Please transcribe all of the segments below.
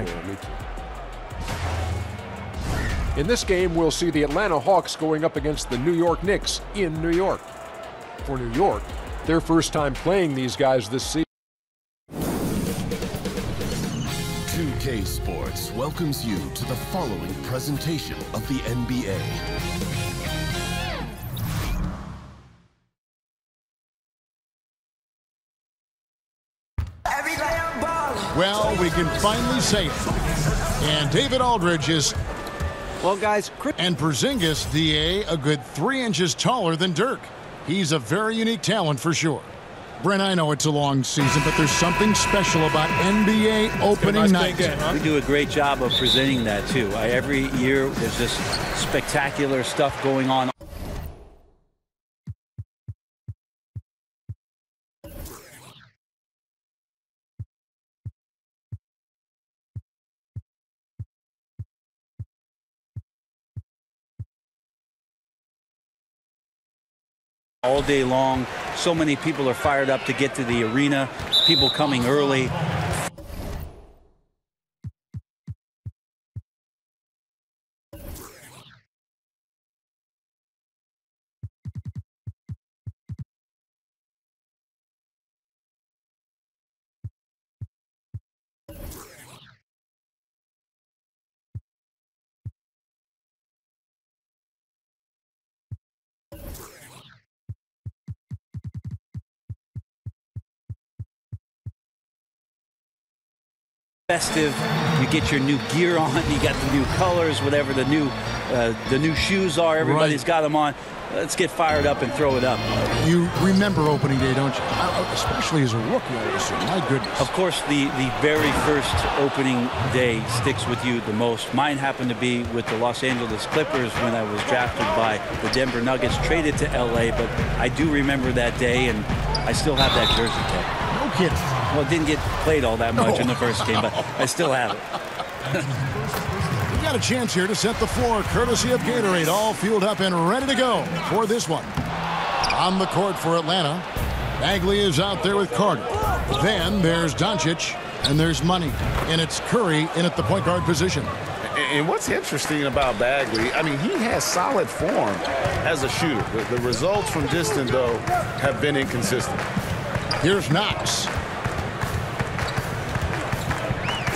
Yeah, me too. In this game, we'll see the Atlanta Hawks going up against the New York Knicks in New York. For New York, their first time playing these guys this season. 2K Sports welcomes you to the following presentation of the NBA. Well, we can finally say it. And David Aldridge is... Well, guys, and Porzingis, DA, a good 3 inches taller than Dirk. He's a very unique talent for sure. Brent, I know it's a long season, but there's something special about NBA opening night. We do a great job of presenting that, too. Every year, there's just spectacular stuff going on. All day long, so many people are fired up to get to the arena, people coming early. Festive, you get your new gear on, you got the new colors, whatever the new shoes are, everybody's got them on. Let's get fired up and throw it up. You remember opening day, don't you? Especially as a rookie, I would assume. My goodness. Of course, the very first opening day sticks with you the most. Mine happened to be with the Los Angeles Clippers when I was drafted by the Denver Nuggets, traded to LA, but I do remember that day, and I still have that jersey tag. No kidding. Well, it didn't get played all that much in the first game, but I still have it. We've got a chance here to set the floor, courtesy of Gatorade, all fueled up and ready to go for this one. On the court for Atlanta, Bagley is out there with Carter. Then there's Doncic, and there's Money, and it's Curry in at the point guard position. And what's interesting about Bagley, I mean, he has solid form as a shooter. The results from distance, though, have been inconsistent. Here's Knox.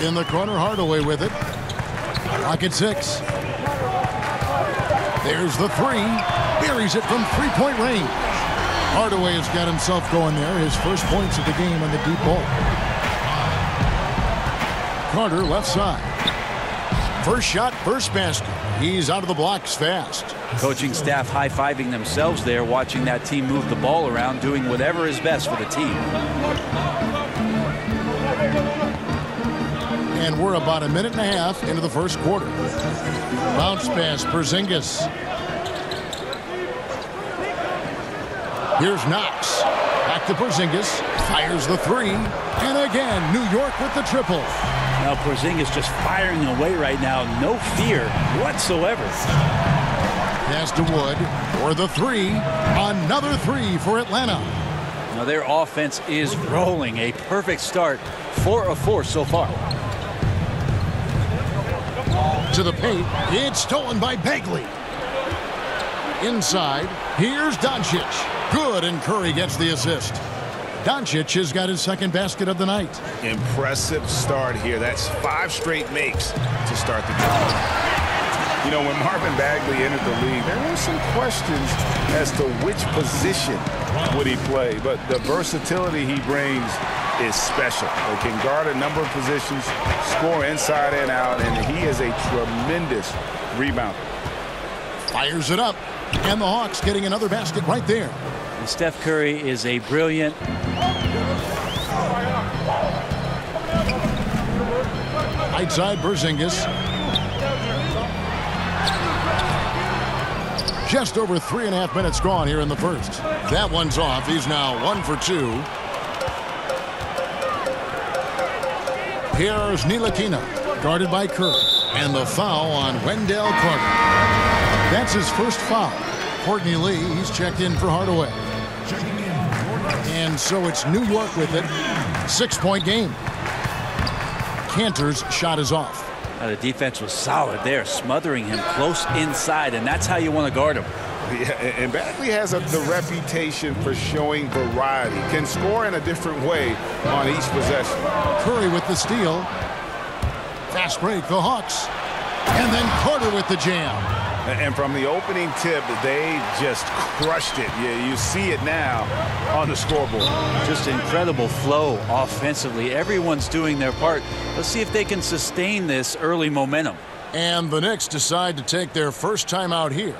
In the corner, Hardaway with it. Clock at 6. There's the 3. Buries it from three-point range. Hardaway has got himself going there. His first points of the game on the deep ball. Carter left side. First shot, first basket. He's out of the blocks fast. Coaching staff high-fiving themselves there, watching that team move the ball around, doing whatever is best for the team. And we're about a minute and a half into the first quarter. Bounce pass, Porzingis. Here's Knox. Back to Porzingis. Fires the 3. And again, New York with the triple. Now Porzingis just firing away right now. No fear whatsoever. Pass to Wood for the 3. Another 3 for Atlanta. Now their offense is rolling. A perfect start. 4 of 4 so far. To the paint. It's stolen by Bagley. Inside. Here's Doncic. Good, and Curry gets the assist. Doncic has got his second basket of the night. Impressive start here. That's 5 straight makes to start the game. You know, when Marvin Bagley entered the league, there were some questions as to which position would he play, but the versatility he brings is special. He can guard a number of positions, score inside and out, and he is a tremendous rebounder. Fires it up, and the Hawks getting another basket right there. And Steph Curry is a brilliant right side. Porzingis. Just over 3.5 minutes gone here in the first. That one's off. He's now 1 for 2. Here's Ntilikina, guarded by Curry. And the foul on Wendell Carter. That's his first foul. Courtney Lee, he's checked in for Hardaway. And so it's New York with it. 6-point game. Cantor's shot is off. The defense was solid there, smothering him close inside, and that's how you want to guard him. Yeah, and Bagley has the reputation for showing variety. Can score in a different way on each possession. Curry with the steal. Fast break, the Hawks. And then Carter with the jam. And from the opening tip, they just crushed it. Yeah, you see it now on the scoreboard. Just incredible flow offensively. Everyone's doing their part. Let's see if they can sustain this early momentum. And the Knicks decide to take their first time out here.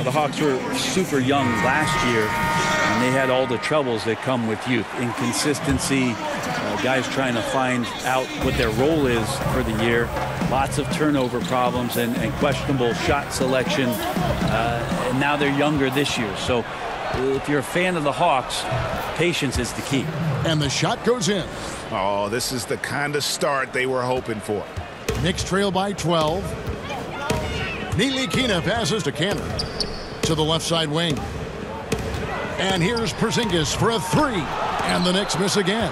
The Hawks were super young last year, and they had all the troubles that come with youth. Inconsistency, guys trying to find out what their role is for the year. Lots of turnover problems and questionable shot selection. And now they're younger this year. So if you're a fan of the Hawks, patience is the key. And the shot goes in. Oh, this is the kind of start they were hoping for. Knicks trail by 12. Ntilikina passes to Cantor. To the left side wing. And here's Porzingis for a three. And the Knicks miss again.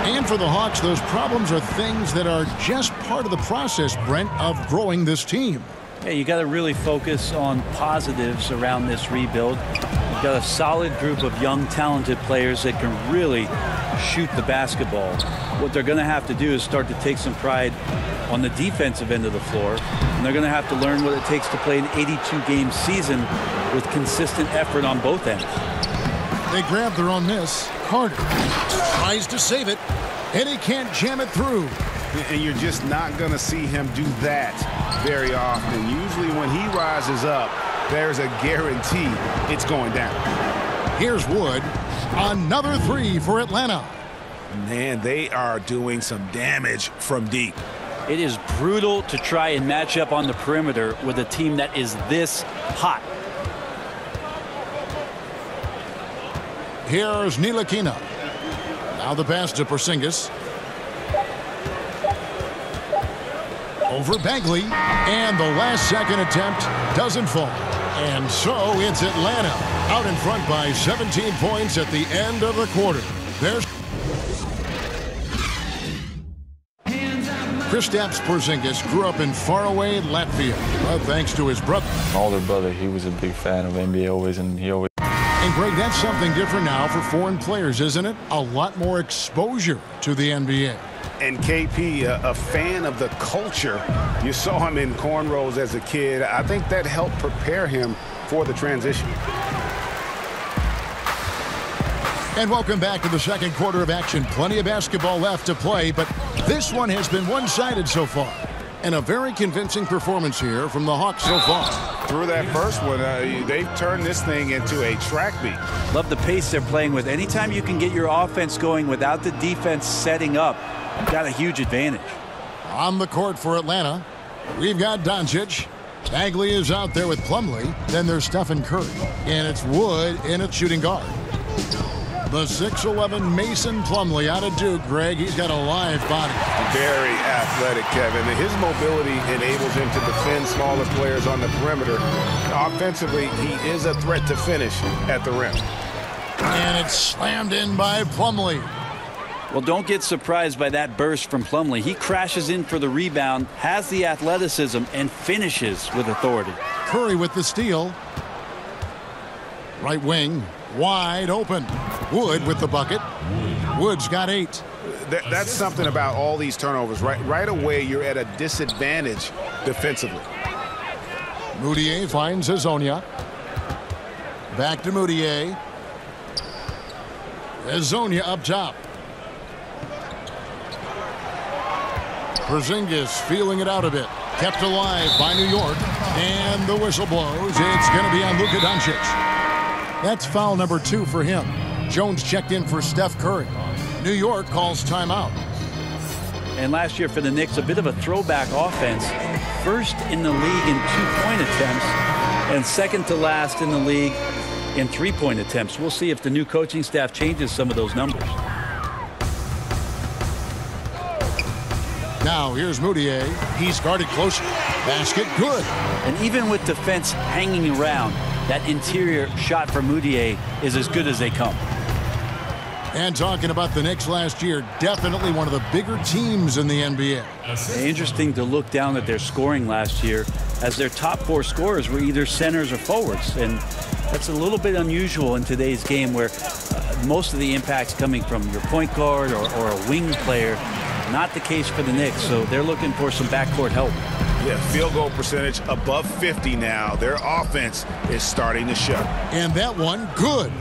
And for the Hawks, those problems are things that are just part of the process, Brent, of growing this team. Hey, you got to really focus on positives around this rebuild. You've got a solid group of young, talented players that can really shoot the basketball. What they're going to have to do is start to take some pride on the defensive end of the floor, and they're going to have to learn what it takes to play an 82-game season with consistent effort on both ends. They grab their own miss. Carter tries to save it, and he can't jam it through. And you're just not going to see him do that very often. Usually when he rises up, there's a guarantee it's going down. Here's Wood. Another three for Atlanta. Man, they are doing some damage from deep. It is brutal to try and match up on the perimeter with a team that is this hot. Here's Ntilikina. Now the pass to Porzingis. Over Bagley. And the last second attempt doesn't fall. And so it's Atlanta out in front by 17 points at the end of the quarter. There's Kristaps Porzingis grew up in faraway Latvia, but thanks to his brother. My older brother, he was a big fan of NBA always, and he always... And Greg, that's something different now for foreign players, isn't it? A lot more exposure to the NBA. And KP, a fan of the culture. You saw him in cornrows as a kid. I think that helped prepare him for the transition. And welcome back to the second quarter of action. Plenty of basketball left to play, but this one has been one-sided so far. And a very convincing performance here from the Hawks so far. Through that first one, they've turned this thing into a track meet. Love the pace they're playing with. Anytime you can get your offense going without the defense setting up, you've got a huge advantage. On the court for Atlanta, we've got Doncic. Bagley is out there with Plumlee. Then there's Stephen Curry. And it's Wood in at shooting guard. The 6'11" Mason Plumlee out of Duke, Greg. He's got a live body. Very athletic, Kevin. His mobility enables him to defend smaller players on the perimeter. Offensively, he is a threat to finish at the rim. And it's slammed in by Plumlee. Well, don't get surprised by that burst from Plumlee. He crashes in for the rebound, has the athleticism, and finishes with authority. Curry with the steal. Right wing, wide open. Wood with the bucket. Wood's got 8. That's something about all these turnovers. Right away, you're at a disadvantage defensively. Mudiay finds Hezonja. Back to Mudiay. Hezonja up top. Porzingis feeling it out a bit. Kept alive by New York. And the whistle blows. It's going to be on Luka Doncic. That's foul number 2 for him. Jones checked in for Steph Curry. New York calls timeout. And last year for the Knicks, a bit of a throwback offense. First in the league in 2-point attempts and second to last in the league in 3-point attempts. We'll see if the new coaching staff changes some of those numbers. Now here's Mudiay. He's guarded closely. Basket good. And even with defense hanging around, that interior shot for Mudiay is as good as they come. And talking about the Knicks last year, definitely one of the bigger teams in the NBA. Interesting to look down at their scoring last year, as their top 4 scorers were either centers or forwards. And that's a little bit unusual in today's game, where most of the impact's coming from your point guard or a wing player. Not the case for the Knicks, so they're looking for some backcourt help. Yeah, field goal percentage above 50 now. Their offense is starting to show. And that one, good.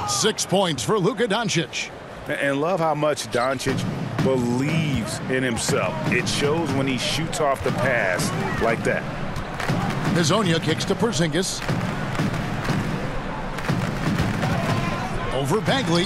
6 points for Luka Doncic. And love how much Doncic believes in himself. It shows when he shoots off the pass like that. Hazonia kicks to Porzingis. Over Bagley.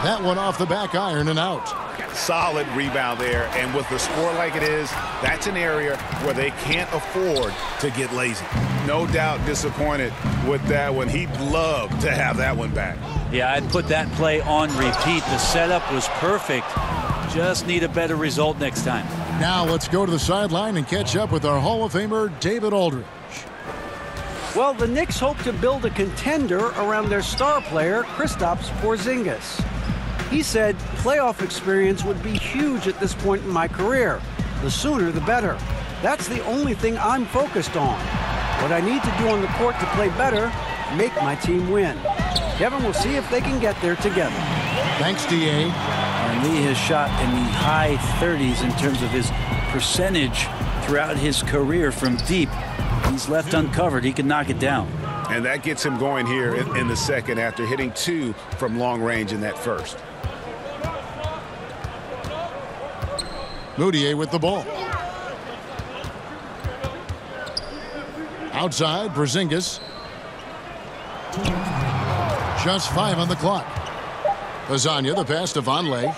That one off the back iron and out. Solid rebound there, and with the score like it is, that's an area where they can't afford to get lazy. No doubt disappointed with that one. He'd love to have that one back. Yeah, I'd put that play on repeat. The setup was perfect. Just need a better result next time. Now let's go to the sideline and catch up with our Hall of Famer, David Aldridge. Well, the Knicks hope to build a contender around their star player, Kristaps Porzingis. He said playoff experience would be huge at this point in my career. The sooner, the better. That's the only thing I'm focused on. What I need to do on the court to play better, make my team win. Kevin, we'll see if they can get there together. Thanks, D.A. And Lee has shot in the high 30s in terms of his percentage throughout his career from deep. He's left uncovered. He can knock it down. And that gets him going here in the second after hitting 2 from long range in that first. Moutier with the ball. Outside, Porzingis. Just 5 on the clock. Lasagna, the pass to Vonleh.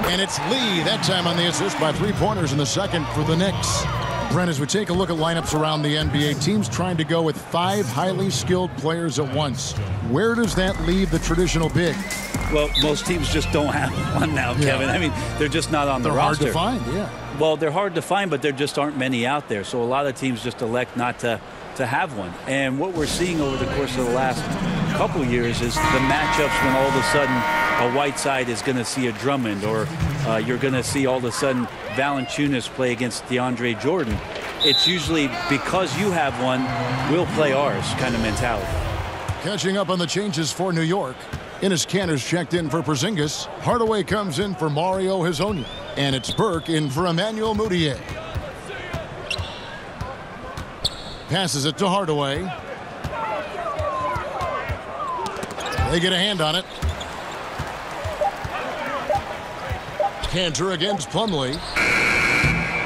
And it's Lee, that time on the assist by 3-pointers in the second for the Knicks. Brent, as we take a look at lineups around the NBA, teams trying to go with 5 highly skilled players at once. Where does that leave the traditional big? Well, most teams just don't have one now, Kevin. I mean, they're just not on the roster. They're hard to find, yeah. Well, they're hard to find, but there just aren't many out there. So a lot of teams just elect not to have one. And what we're seeing over the course of the last couple years is the matchups when all of a sudden a Whiteside is going to see a Drummond, or you're going to see all of a sudden Valanciunas play against DeAndre Jordan. It's usually because you have one, we'll play ours kind of mentality. Catching up on the changes for New York. Enes Kanter's checked in for Porzingis. Hardaway comes in for Mario Hazonia. And it's Burke in for Emmanuel Moutier. Passes it to Hardaway. They get a hand on it. Kanter against Plumlee.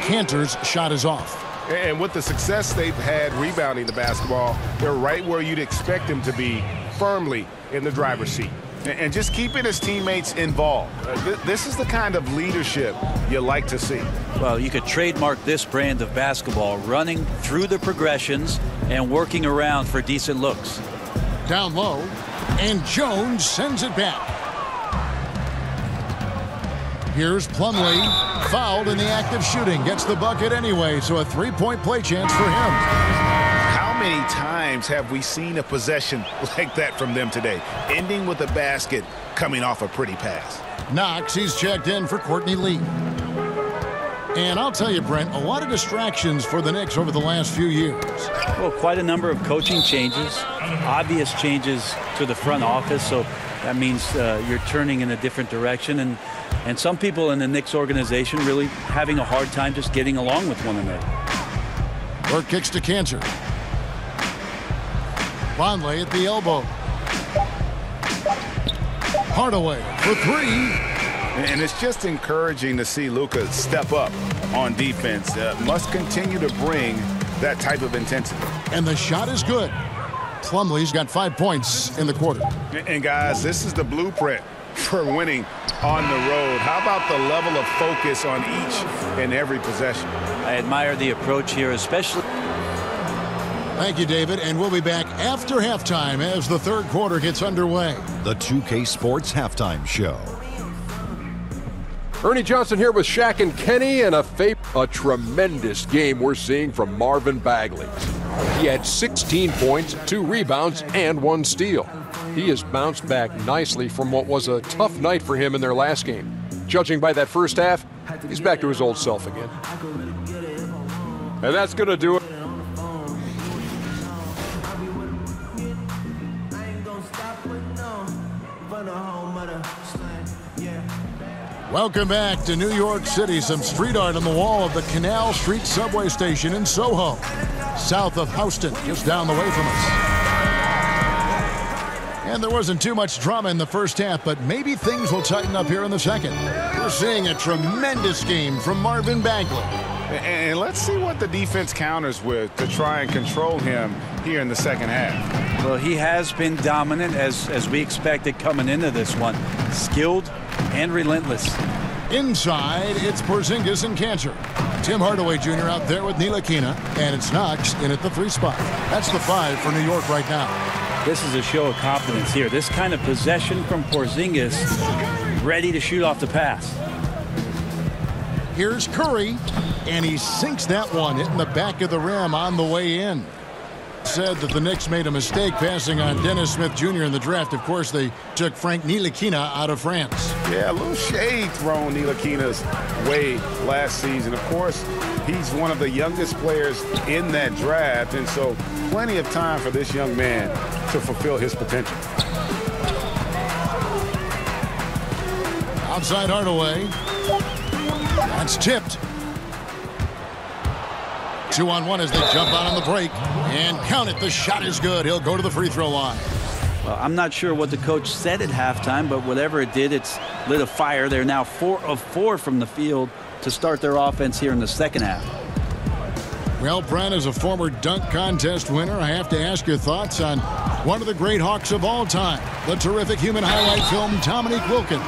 Kanter's shot is off. And with the success they've had rebounding the basketball, they're right where you'd expect them to be, firmly in the driver's seat. And just keeping his teammates involved. This is the kind of leadership you like to see. Well, you could trademark this brand of basketball, running through the progressions and working around for decent looks. Down low, and Jones sends it back. Here's Plumlee, fouled in the act of shooting, gets the bucket anyway, so a 3-point play chance for him. How many times have we seen a possession like that from them today, ending with a basket coming off a pretty pass? Knox, he's checked in for Courtney Lee. And I'll tell you, Brent, a lot of distractions for the Knicks over the last few years. Well, quite a number of coaching changes, obvious changes to the front office, so that means you're turning in a different direction, and some people in the Knicks organization really having a hard time just getting along with one another. Burke kicks to Kanter. Vonleh at the elbow. Hardaway for 3. And it's just encouraging to see Luka step up on defense. Must continue to bring that type of intensity. And the shot is good. Plumlee's got 5 points in the quarter. And guys, this is the blueprint for winning on the road. How about the level of focus on each and every possession? I admire the approach here, especially. Thank you, David, and we'll be back after halftime as the third quarter gets underway. The 2K Sports Halftime Show. Ernie Johnson here with Shaq and Kenny, and a tremendous game we're seeing from Marvin Bagley. He had 16 points, 2 rebounds, and 1 steal. He has bounced back nicely from what was a tough night for him in their last game. Judging by that first half, he's back to his old self again. And that's going to do it. Welcome back to New York City. Some street art on the wall of the Canal Street subway station in Soho, south of Houston, just down the way from us. And there wasn't too much drama in the first half, but maybe things will tighten up here in the second. We're seeing a tremendous game from Marvin Bagley. And let's see what the defense counters with to try and control him here in the second half. Well, he has been dominant as we expected coming into this one. Skilled and relentless. Inside, it's Porzingis and Cantor. Tim Hardaway Jr. out there with Ntilikina, and it's Knox in at the 3 spot. That's the 5 for New York right now. This is a show of confidence here. This kind of possession from Porzingis, ready to shoot off the pass. Here's Curry, and he sinks that one, hitting the back of the rim on the way in. Said that the Knicks made a mistake passing on Dennis Smith Jr. in the draft. Of course, they took Frank Ntilikina out of France. Yeah, a little shade thrown Ntilikina's way last season. Of course, he's one of the youngest players in that draft, and so plenty of time for this young man to fulfill his potential. Outside Hardaway. That's tipped. 2-on-1 as they jump out on the break. And count it, the shot is good. He'll go to the free throw line. Well, I'm not sure what the coach said at halftime, but whatever it did, it's lit a fire. They're now 4 of 4 from the field to start their offense here in the second half. Well, Brent, as a former dunk contest winner, I have to ask your thoughts on one of the great Hawks of all time, the terrific human highlight film, Dominique Wilkins.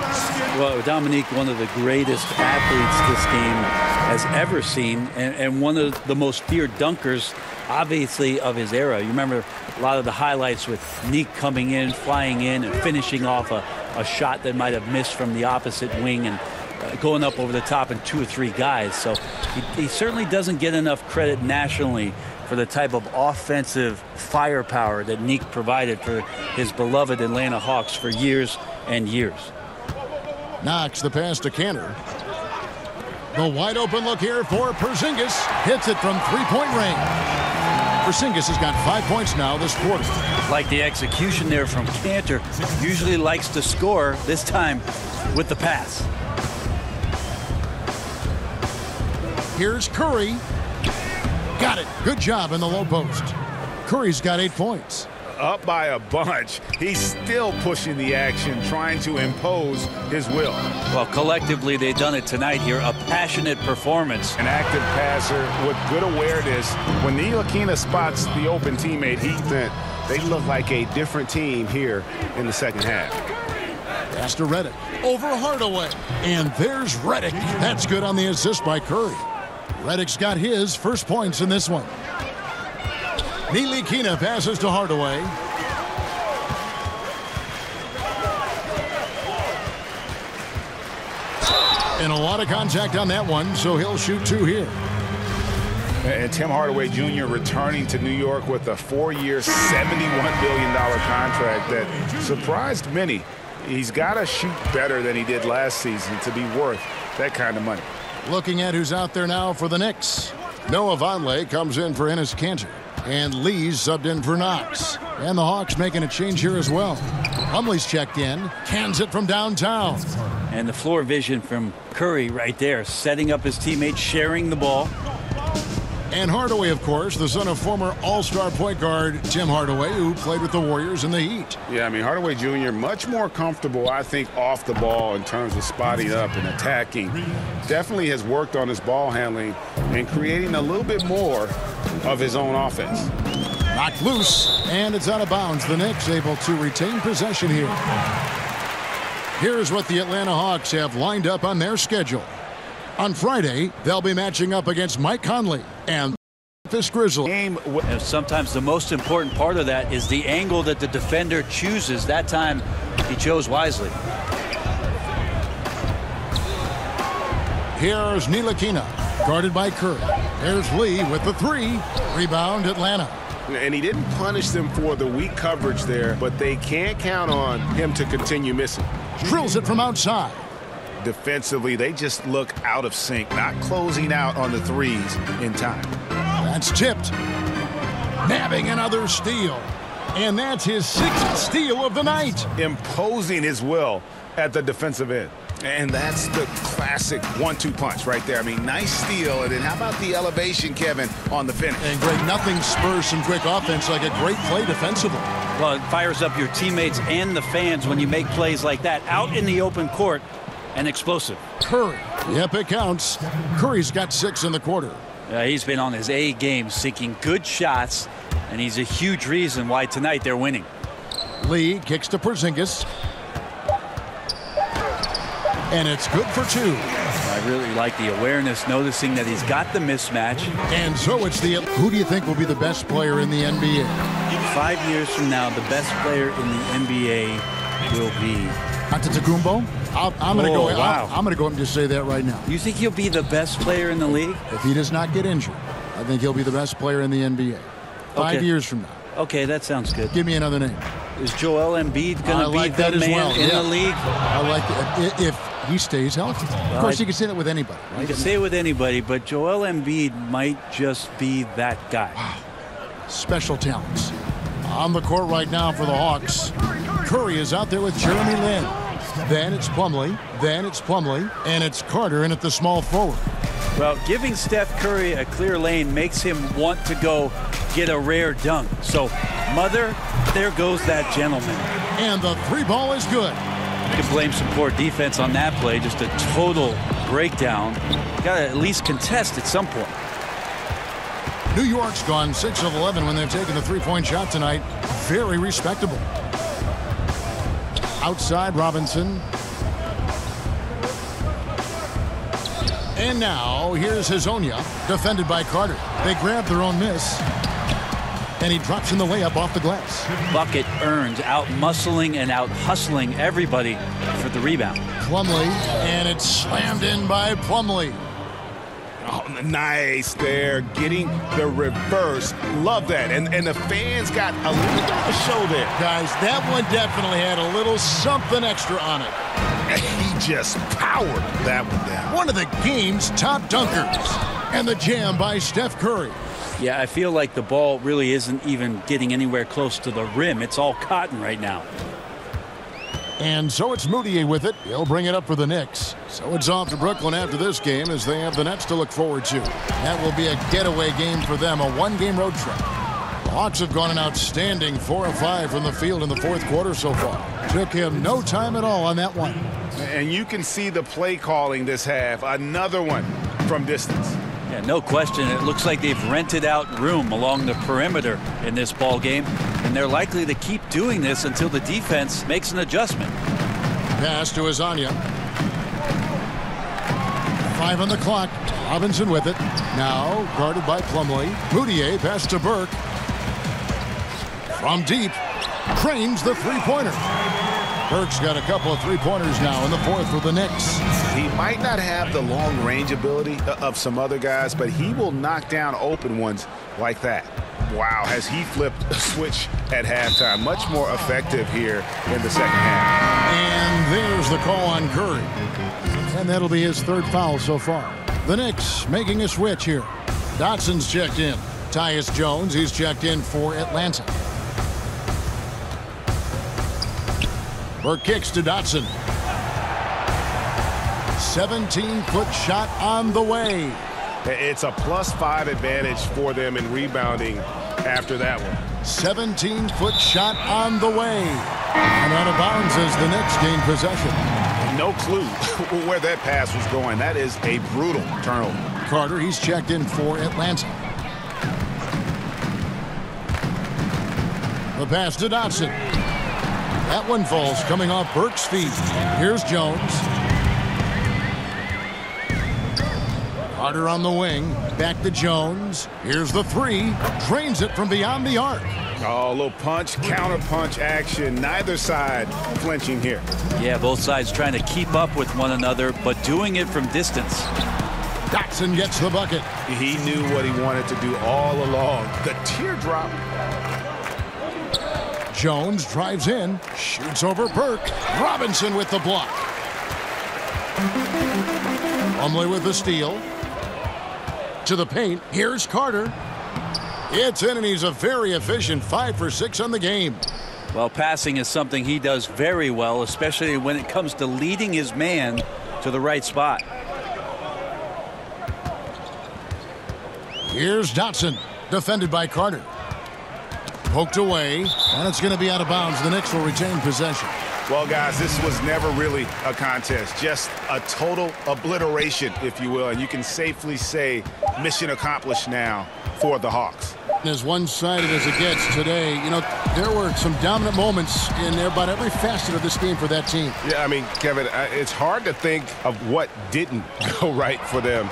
Well, Dominique, one of the greatest athletes this game has ever seen, and one of the most feared dunkers, obviously, of his era. You remember a lot of the highlights with Neek coming in, flying in, and finishing off a shot that might have missed from the opposite wing and going up over the top in 2 or 3 guys. So he certainly doesn't get enough credit nationally for the type of offensive firepower that Neek provided for his beloved Atlanta Hawks for years and years. Knox the pass to Cantor. The wide open look here for Porzingis. Hits it from 3-point range. Porzingis has got 5 points now this quarter. Like the execution there from Cantor. Usually likes to score, this time with the pass. Here's Curry. Got it. Good job in the low post. Curry's got 8 points. Up by a bunch. He's still pushing the action, trying to impose his will. Well, collectively, they've done it tonight here. A passionate performance. An active passer with good awareness. When Ntilikina spots the open teammate, they look like a different team here in the second half. Pass to Redick. Over Hardaway. And there's Redick. That's good on the assist by Curry. Redick's got his first points in this one. Ntilikina passes to Hardaway. And a lot of contact on that one, so he'll shoot 2 here. And Tim Hardaway Jr. returning to New York with a 4-year, $71 billion contract that surprised many. He's got to shoot better than he did last season to be worth that kind of money. Looking at who's out there now for the Knicks. Noah Vonleh comes in for Enes Kanter. And Lee's subbed in for Knox. And the Hawks making a change here as well. Humley's checked in. Cans it from downtown. And the floor vision from Curry right there, setting up his teammates, sharing the ball. And Hardaway, of course, the son of former all-star point guard Tim Hardaway, who played with the Warriors in the Heat. Yeah, I mean, Hardaway Jr. much more comfortable, I think, off the ball in terms of spotting up and attacking. Definitely has worked on his ball handling and creating a little bit more of his own offense. Knocked loose, and it's out of bounds. The Knicks able to retain possession here. Here's what the Atlanta Hawks have lined up on their schedule. On Friday, they'll be matching up against Mike Conley and Memphis Grizzlies. And sometimes the most important part of that is the angle that the defender chooses. That time, he chose wisely. Here's Ntilikina, guarded by Curry. There's Lee with the 3. Rebound, Atlanta. And he didn't punish them for the weak coverage there, but they can't count on him to continue missing. Drills it from outside. Defensively, they just look out of sync, not closing out on the threes in time. That's tipped. Nabbing another steal. And that's his 6th steal of the night. Imposing his will at the defensive end. And that's the classic 1-2 punch right there. I mean, nice steal. And then how about the elevation, Kevin, on the finish? And Greg, nothing spurs some quick offense like a great play defensively. Well, it fires up your teammates and the fans when you make plays like that out in the open court and explosive. Curry. Yep, it counts. Curry's got 6 in the quarter. He's been on his A game seeking good shots, and he's a huge reason why tonight they're winning. Lee kicks to Porzingis. And it's good for 2. I really like the awareness, noticing that he's got the mismatch. And so it's the... Who do you think will be the best player in the NBA? 5 years from now, the best player in the NBA will be... Antetokounmpo? I'm going to go. Wow. I'm going to go and just say that right now. You think he'll be the best player in the league? If he does not get injured, I think he'll be the best player in the NBA. 5 years from now. Okay, that sounds good. Give me another name. Is Joel Embiid going to be the man in the league? I like it if he stays healthy. Of course, you can say that with anybody, right? You can say it with anybody, but Joel Embiid might just be that guy. Wow. Special talents. On the court right now for the Hawks. Curry is out there with Jeremy Lin. Then it's Plumlee. Then it's Plumlee. And it's Carter in at the small forward. Well, giving Steph Curry a clear lane makes him want to go get a rare dunk. So, mother, there goes that gentleman. And the 3 ball is good. You can blame some poor defense on that play. Just a total breakdown. Got to at least contest at some point. New York's gone 6 of 11 when they've taken the 3-point shot tonight. Very respectable. Outside Robinson. And now here's Hazonia, defended by Carter. They grab their own miss. And he drops in the layup off the glass. Bucket earned, out-muscling and out-hustling everybody for the rebound. Plumlee, and it's slammed in by Plumlee. Oh, nice there, getting the reverse. Love that. And the fans got a little bit of a show there. Guys, that one definitely had a little something extra on it. He just powered that one down. One of the game's top dunkers. And the jam by Steph Curry. Yeah, I feel like the ball really isn't even getting anywhere close to the rim. It's all cotton right now. And so it's Moutier with it. He'll bring it up for the Knicks. So it's off to Brooklyn after this game as they have the Nets to look forward to. That will be a getaway game for them, a 1-game road trip. The Hawks have gone an outstanding 4 of 5 from the field in the 4th quarter so far. Took him no time at all on that one. And you can see the play calling this half. Another one from distance. Yeah, no question. It looks like they've rented out room along the perimeter in this ball game, and they're likely to keep doing this until the defense makes an adjustment. Pass to Hazonia. 5 on the clock. Robinson with it. Now guarded by Plumlee. Moutier pass to Burke. From deep. Cranes the 3-pointer. Burke's got a couple of 3-pointers now in the 4th for the Knicks. He might not have the long range ability of some other guys, but he will knock down open ones like that. Wow, has he flipped a switch at halftime. Much more effective here in the second half. And there's the call on Curry. And that'll be his 3rd foul so far. The Knicks making a switch here. Dotson's checked in. Tyus Jones, he's checked in for Atlanta. Burke kicks to Dotson. 17-foot shot on the way. It's a +5 advantage for them in rebounding after that one. 17-foot shot on the way. And out of bounds as the Knicks gain possession. No clue where that pass was going. That is a brutal turnover. Carter, he's checked in for Atlanta. The pass to Dotson. That one falls coming off Burke's feet. Here's Jones. Carter on the wing. Back to Jones. Here's the 3. Drains it from beyond the arc. Oh, a little punch, counter punch action. Neither side flinching here. Yeah, both sides trying to keep up with one another, but doing it from distance. Dotson gets the bucket. He knew what he wanted to do all along. The teardrop. Jones drives in, shoots over Burke. Robinson with the block. Plumlee with the steal. To the paint. Here's Carter. It's in, and he's a very efficient 5 for 6 on the game. Well, passing is something he does very well, especially when it comes to leading his man to the right spot. Here's Dotson, defended by Carter. Poked away, and it's going to be out of bounds. The Knicks will retain possession. Well, guys, this was never really a contest, just a total obliteration, if you will, and you can safely say mission accomplished now for the Hawks. As one-sided as it gets today, you know, there were some dominant moments in about every facet of this game for that team. Yeah, I mean, Kevin, it's hard to think of what didn't go right for them.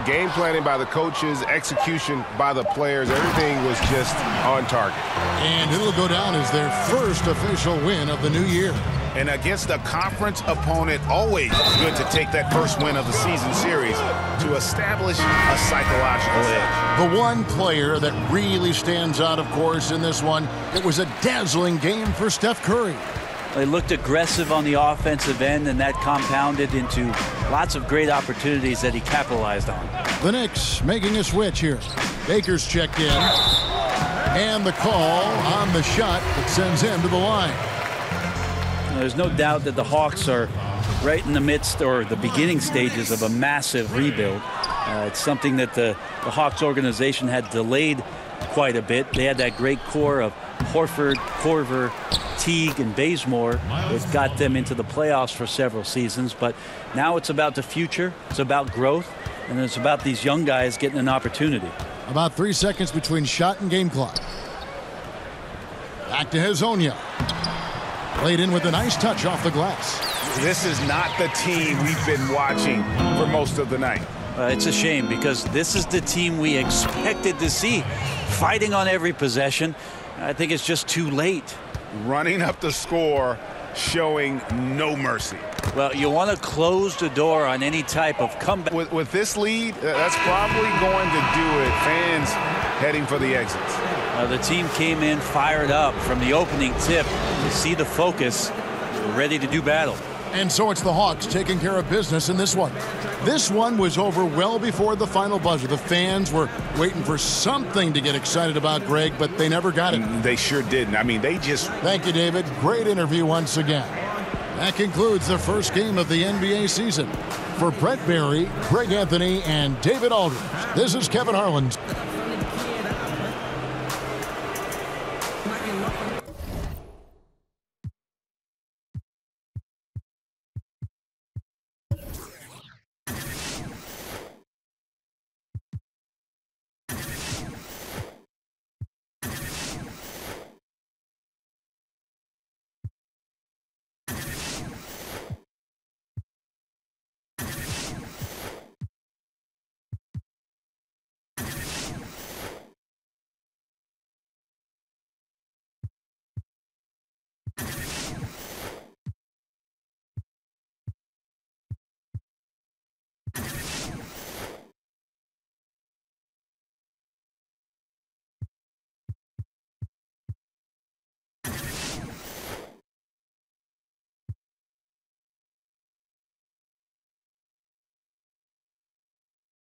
Game planning by the coaches, execution by the players, everything was just on target. And it'll go down as their first official win of the new year. And against a conference opponent, always good to take that first win of the season series to establish a psychological edge. The one player that really stands out, of course, in this one, it was a dazzling game for Steph Curry. They looked aggressive on the offensive end, and that compounded into lots of great opportunities that he capitalized on. The Knicks making a switch here. Baker's checked in. And the call on the shot that sends him to the line. There's no doubt that the Hawks are right in the midst or the beginning stages of a massive rebuild. It's something that the Hawks organization had delayed quite a bit. They had that great core of Horford, Korver, Teague, and Bazemore that got them into the playoffs for several seasons. But now it's about the future. It's about growth. And it's about these young guys getting an opportunity. About 3 seconds between shot and game clock. Back to Hezonja. Played in with a nice touch off the glass. This is not the team we've been watching for most of the night. It's a shame because this is the team we expected to see fighting on every possession. I think it's just too late. Running up the score, showing no mercy. Well, you want to close the door on any type of comeback. With this lead, that's probably going to do it. Fans heading for the exits. The team came in fired up from the opening tip to see the focus, ready to do battle. And so it's the Hawks taking care of business in this one. This one was over well before the final buzzer. The fans were waiting for something to get excited about, Greg, but they never got it. They sure didn't. I mean, they just... Thank you, David. Great interview once again. That concludes the first game of the NBA season. For Brett Barry, Greg Anthony, and David Aldridge, this is Kevin Harlan.